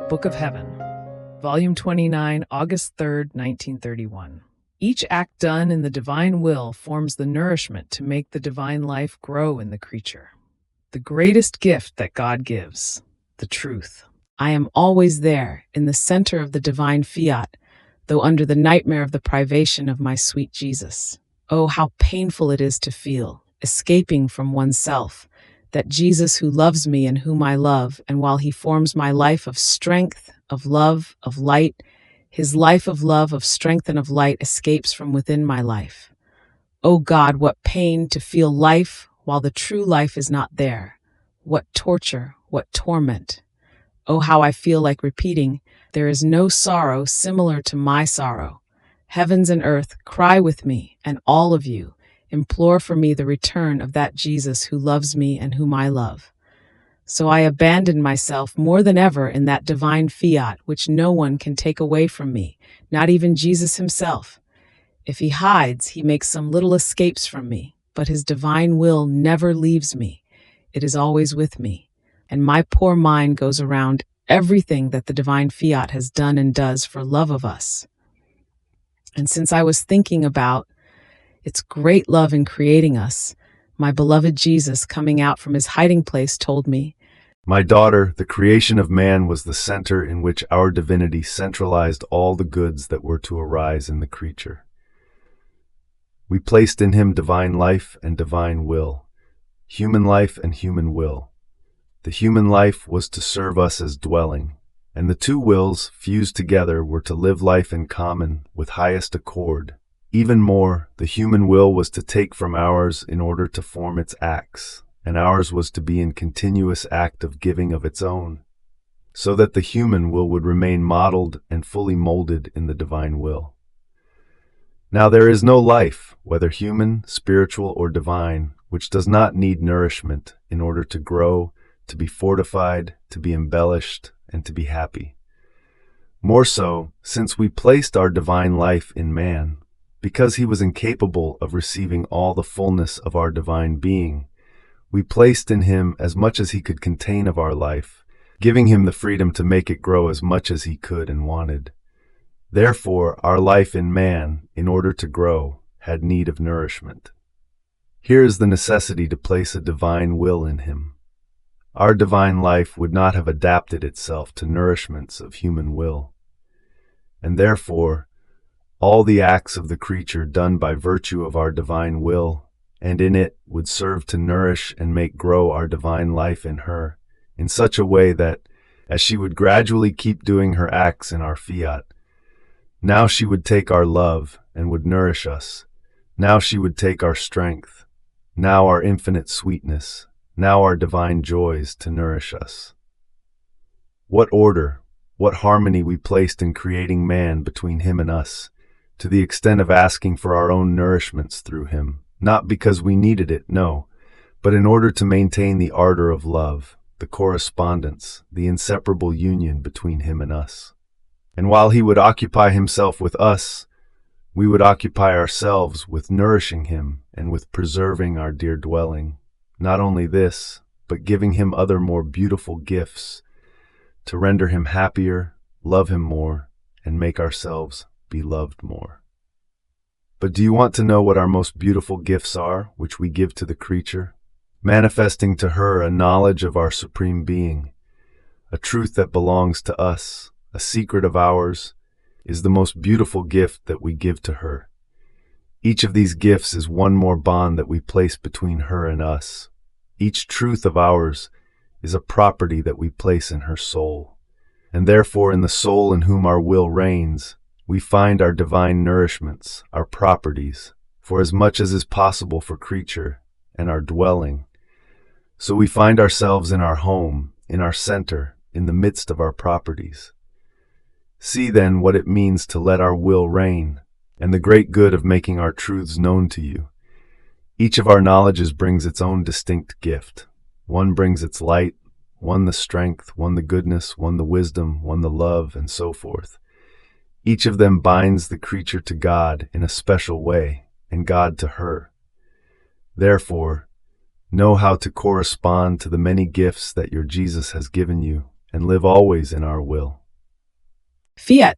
Book of Heaven, Volume 29, August 3rd, 1931. Each act done in the divine will forms the nourishment to make the divine life grow in the creature. The greatest gift that God gives, the truth. I am always there, in the center of the divine fiat, though under the nightmare of the privation of my sweet Jesus. Oh, how painful it is to feel, escaping from oneself, that Jesus who loves me and whom I love, and while he forms my life of strength, of love, of light, his life of love, of strength, and of light escapes from within my life. Oh God, what pain to feel life while the true life is not there. What torture, what torment. Oh, how I feel like repeating, there is no sorrow similar to my sorrow. Heavens and earth, cry with me, and all of you, implore for me the return of that Jesus who loves me and whom I love. So I abandon myself more than ever in that divine fiat which no one can take away from me, not even Jesus himself. If he hides, he makes some little escapes from me, but his divine will never leaves me. It is always with me, and my poor mind goes around everything that the divine fiat has done and does for love of us. And since I was thinking about its great love in creating us, my beloved Jesus, coming out from his hiding place, told me, "My daughter, the creation of man was the center in which our divinity centralized all the goods that were to arise in the creature. We placed in him divine life and divine will, human life and human will. The human life was to serve us as dwelling, and the two wills, fused together, were to live life in common with highest accord. Even more, the human will was to take from ours in order to form its acts, and ours was to be in continuous act of giving of its own, so that the human will would remain modeled and fully molded in the divine will. Now there is no life, whether human, spiritual, or divine, which does not need nourishment in order to grow, to be fortified, to be embellished, and to be happy. More so, since we placed our divine life in man, because he was incapable of receiving all the fullness of our divine being, we placed in him as much as he could contain of our life, giving him the freedom to make it grow as much as he could and wanted. Therefore, our life in man, in order to grow, had need of nourishment. Here is the necessity to place a divine will in him. Our divine life would not have adapted itself to nourishments of human will, and therefore, all the acts of the creature done by virtue of our divine will, and in it, would serve to nourish and make grow our divine life in her, in such a way that, as she would gradually keep doing her acts in our fiat, now she would take our love and would nourish us, now she would take our strength, now our infinite sweetness, now our divine joys to nourish us. What order, what harmony we placed in creating man between him and us, to the extent of asking for our own nourishments through him, not because we needed it, no, but in order to maintain the ardor of love, the correspondence, the inseparable union between him and us. And while he would occupy himself with us, we would occupy ourselves with nourishing him and with preserving our dear dwelling. Not only this, but giving him other more beautiful gifts to render him happier, love him more, and make ourselves be loved more. But do you want to know what our most beautiful gifts are, which we give to the creature? Manifesting to her a knowledge of our supreme being, a truth that belongs to us, a secret of ours, is the most beautiful gift that we give to her. Each of these gifts is one more bond that we place between her and us. Each truth of ours is a property that we place in her soul, and therefore in the soul in whom our will reigns, we find our divine nourishments, our properties, for as much as is possible for creature, and our dwelling. So we find ourselves in our home, in our center, in the midst of our properties. See then what it means to let our will reign, and the great good of making our truths known to you. Each of our knowledges brings its own distinct gift. One brings its light, one the strength, one the goodness, one the wisdom, one the love, and so forth. Each of them binds the creature to God in a special way, and God to her. Therefore, know how to correspond to the many gifts that your Jesus has given you, and live always in our will. Fiat.